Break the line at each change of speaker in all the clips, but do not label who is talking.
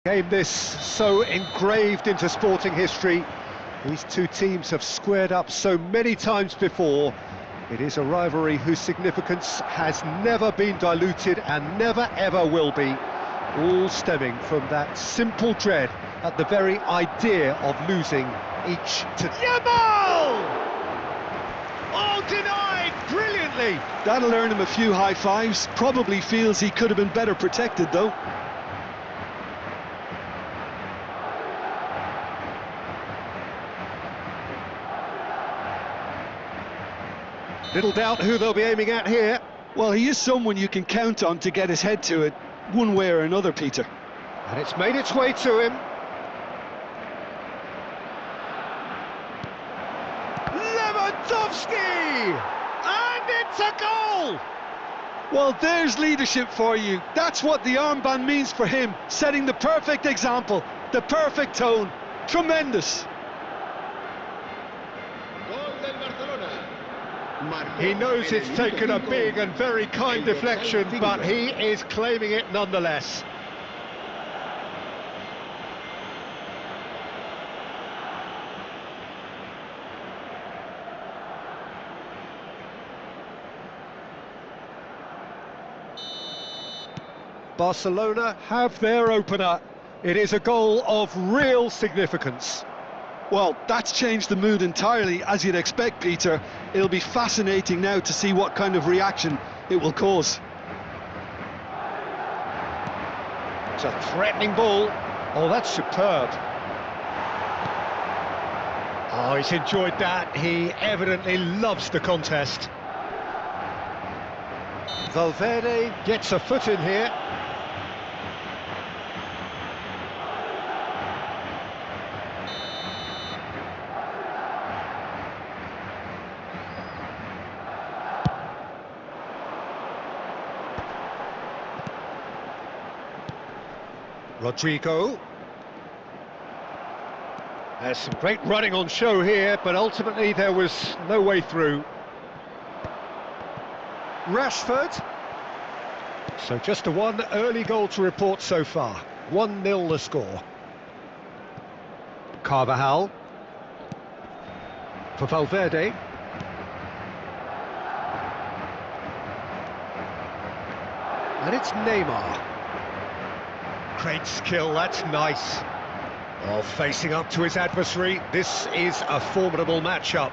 Game this so engraved into sporting history. These two teams have squared up so many times before. It is a rivalry whose significance has never been diluted and never ever will be, all stemming from that simple dread at the very idea of losing each to... Yamal! Oh, denied brilliantly!
That'll earn him a few high fives. Probably feels he could have been better protected though.
Little doubt who they'll be aiming at here.
Well, he is someone you can count on to get his head to it, one way or another, Peter.
And it's made its way to him. Lewandowski! And it's a goal!
Well, there's leadership for you. That's what the armband means for him, setting the perfect example, the perfect tone. Tremendous.
He knows it's taken a big and very kind deflection, but he is claiming it nonetheless. Barcelona have their opener. It is a goal of real significance.
Well, that's changed the mood entirely, as you'd expect, Peter. It'll be fascinating now to see what kind of reaction it will cause.
It's a threatening ball. Oh, that's superb. Oh, he's enjoyed that. He evidently loves the contest. Valverde gets a foot in here. Rodrigo. There's some great running on show here, but ultimately there was no way through. Rashford. So just a one early goal to report so far. 1-0 the score. Carvajal. For Valverde. And it's Neymar. Great skill, that's nice. Oh, facing up to his adversary, this is a formidable matchup.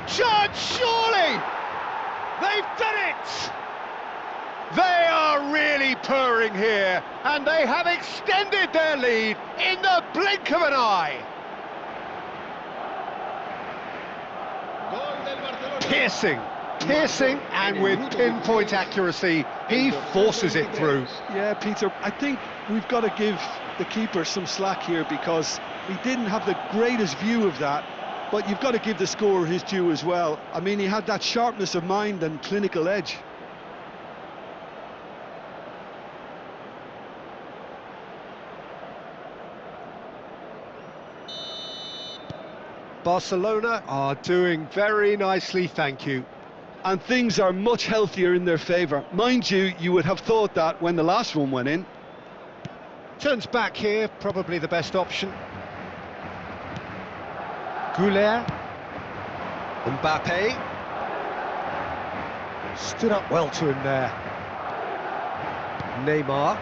Chance, surely! They've done it! They are really purring here, and they have extended their lead in the blink of an eye. Piercing, and with pinpoint accuracy, he forces it through.
Yeah, Peter, I think we've got to give the keeper some slack here because he didn't have the greatest view of that, but you've got to give the scorer his due as well. I mean, he had that sharpness of mind and clinical edge.
Barcelona are doing very nicely, thank you.
And things are much healthier in their favour. Mind you, you would have thought that when the last one went in.
Turns back here, probably the best option. Goulet. Mbappe. Stood up well to him there. Neymar.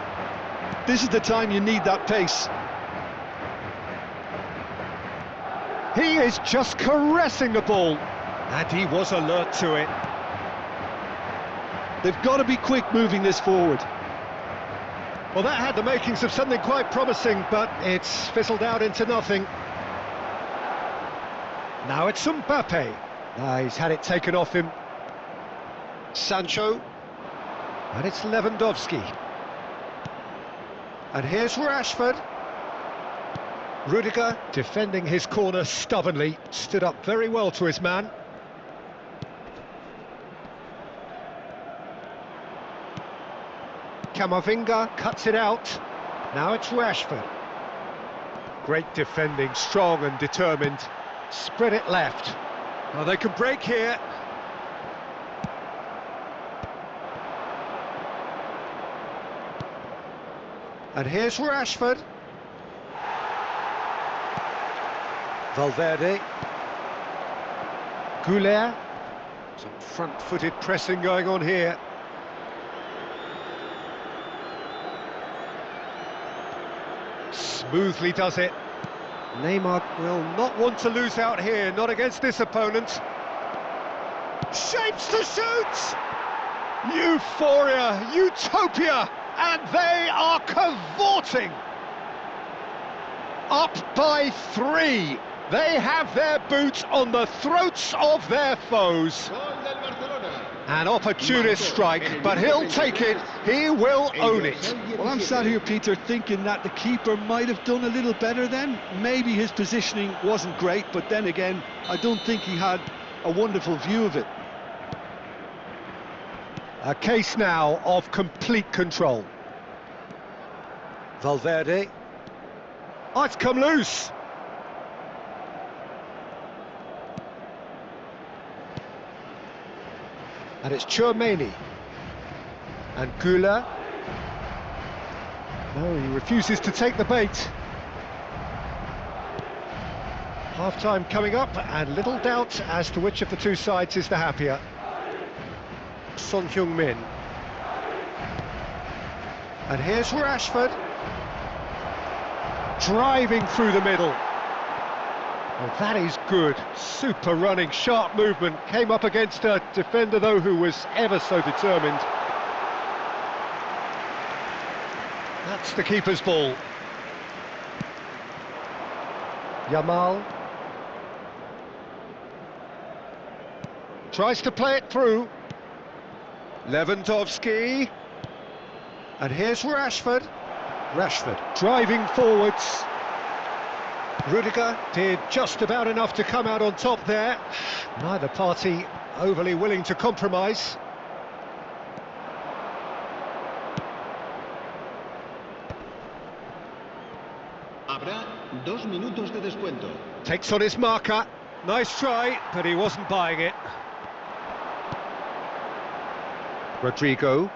This is the time you need that pace.
He is just caressing the ball. And he was alert to it.
They've got to be quick moving this forward.
Well, that had the makings of something quite promising, but it's fizzled out into nothing. Now it's Mbappe. He's had it taken off him. Sancho. And it's Lewandowski. And here's Rashford. Rudiger, defending his corner stubbornly, stood up very well to his man. Camavinga cuts it out. Now it's Rashford. Great defending, strong and determined. Spread it left. Oh, they can break here. And here's Rashford. Valverde. Goulet. Some front-footed pressing going on here. Smoothly does it. Neymar will not want to lose out here, not against this opponent. Shapes to shoot! Euphoria, utopia, and they are cavorting. Up by 3. They have their boots on the throats of their foes. An opportunist strike, but he'll take it. He will own it.
Well, I'm sat here, Peter, thinking that the keeper might have done a little better then. Maybe his positioning wasn't great, but then again, I don't think he had a wonderful view of it.
A case now of complete control. Valverde. Oh, it's come loose. And it's Tchouaméni. And Goulet. No, he refuses to take the bait. Half-time coming up, and little doubt as to which of the two sides is the happier. Son Heung-min. And here's Rashford. Driving through the middle. Well, that is good. Super running, sharp movement. Came up against a defender, though, who was ever so determined. That's the keeper's ball. Yamal. Tries to play it through. Lewandowski. And here's Rashford. Rashford driving forwards. Rudiger did just about enough to come out on top there. Neither party overly willing to compromise.
Habrá 2 minutos de descuento.
Takes on his marker. Nice try, but he wasn't buying it. Rodrigo.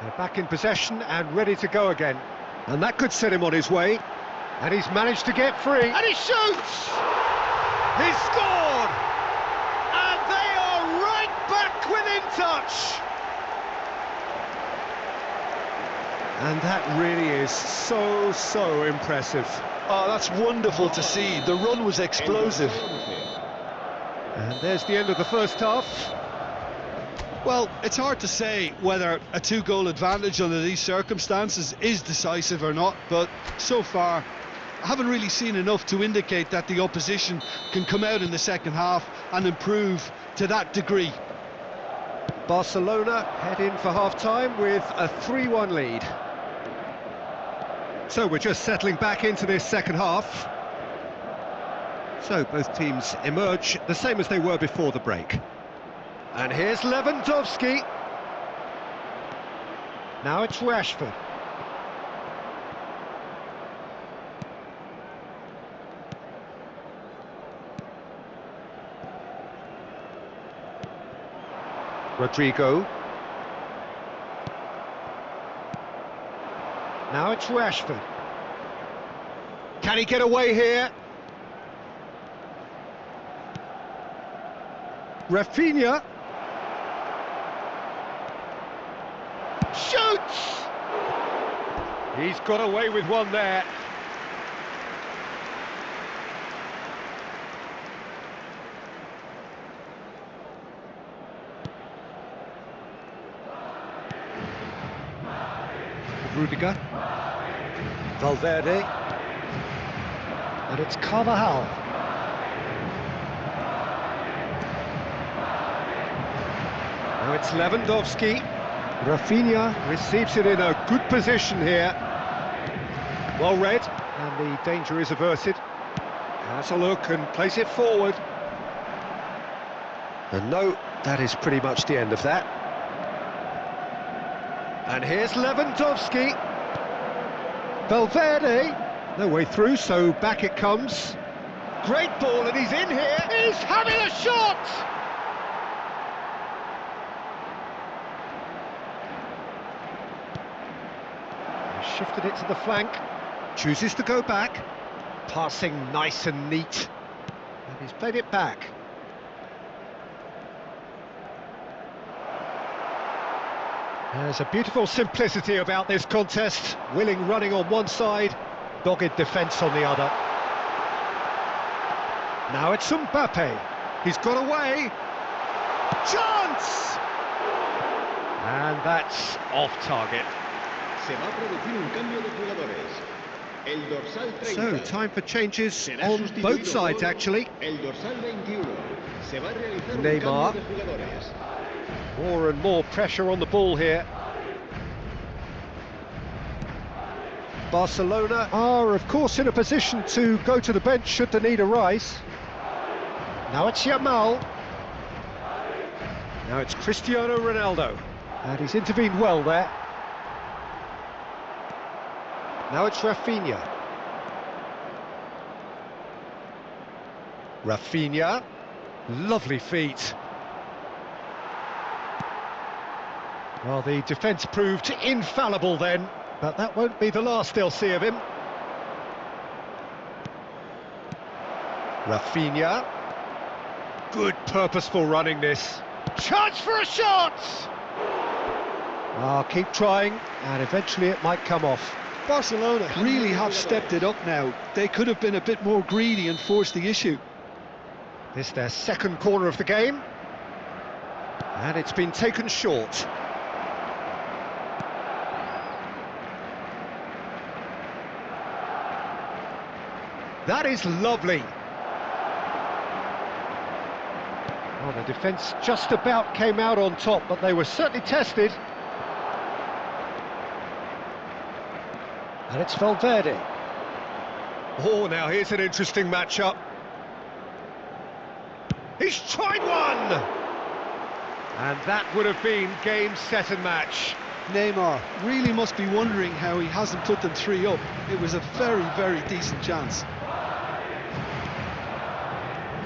They're back in possession and ready to go again. And that could set him on his way. And he's managed to get free. And he shoots! He's scored! And they are right back within touch! And that really is so impressive.
Oh, that's wonderful to see. The run was explosive.
And there's the end of the first half.
Well, it's hard to say whether a 2-goal advantage under these circumstances is decisive or not, but so far I haven't really seen enough to indicate that the opposition can come out in the second half and improve to that degree.
Barcelona head in for half-time with a 3-1 lead. So we're just settling back into this second half. So both teams emerge the same as they were before the break. And here's Lewandowski. Now it's Rashford. Rodrigo. Now it's Rashford. Can he get away here? Rafinha. Shoots! He's got away with one there. Rudiger. Valverde. And it's Carvajal. Now it's Lewandowski. Rafinha receives it in a good position here. Well read, and the danger is averted. Has a look and plays it forward. And no, that is pretty much the end of that. And here's Lewandowski. Valverde. No way through, so back it comes. Great ball, and he's in here. He's having a shot! shifted it to the flank, chooses to go back, passing nice and neat, and he's played it back. There's a beautiful simplicity about this contest, willing running on one side, dogged defence on the other. Now it's Mbappe, he's got away, chance! And that's off target.
Se va a producir un cambio de jugadores. El dorsal 30.
So, time for changes
Será
on
sustituido
both sides,
por
actually.
El dorsal 21. Se va a realizar un
Neymar.
cambio de jugadores.
More and more pressure on the ball here. Barcelona are, of course, in a position to go to the bench should the need arise. Now it's Yamal. Now it's Cristiano Ronaldo. And he's intervened well there. Now it's Rafinha. Rafinha. Lovely feet. Well, the defence proved infallible then, but that won't be the last they'll see of him. Rafinha. Good purposeful running this. Chance for a shot! Ah, keep trying, and eventually it might come off.
Barcelona really have stepped it up now. They could have been a bit more greedy and forced the issue.
This their second corner of the game, and it's been taken short. That is lovely. Well, the defence just about came out on top, but they were certainly tested. And it's Valverde. Oh, now here's an interesting matchup. He's tried one! And that would have been game, set and match.
Neymar really must be wondering how he hasn't put them 3 up. It was a very, very decent chance.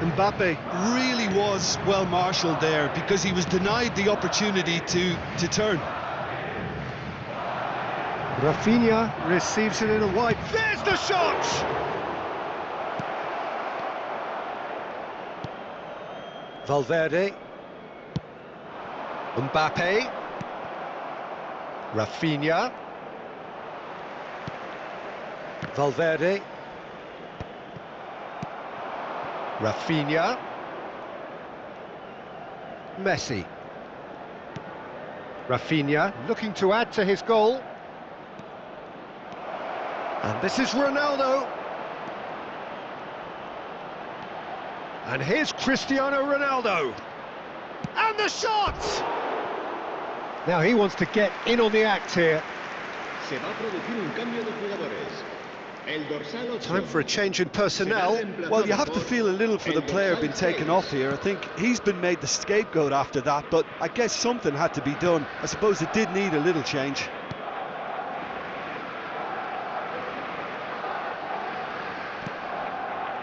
Mbappe really was well marshalled there because he was denied the opportunity to turn.
Rafinha receives it in a wide. There's the shot! Valverde. Mbappe. Rafinha. Valverde. Rafinha. Messi. Rafinha looking to add to his goal. And this is Ronaldo. And here's Cristiano Ronaldo. And the shot! Now he wants to get in on the act here.
Se va a producir un cambio de jugadores. El dorsal 8.
Time for a change in personnel.
Well, you have to feel a little for the player being taken off here. I think he's been made the scapegoat after that, but I guess something had to be done. I suppose it did need a little change.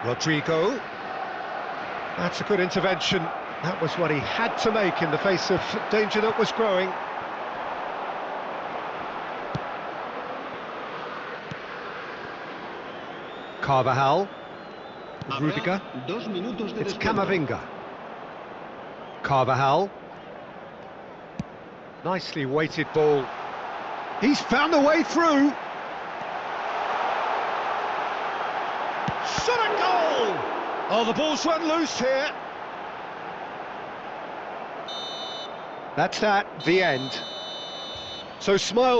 Rodrigo. That's a good intervention. That was what he had to make in the face of danger that was growing. Carvajal. Rudiger.
2 minutos de
It's
descuento.
Camavinga. Carvajal. Nicely weighted ball. He's found a way through. Shot a goal! Oh, the ball's run loose here. That's that, the end. So smile.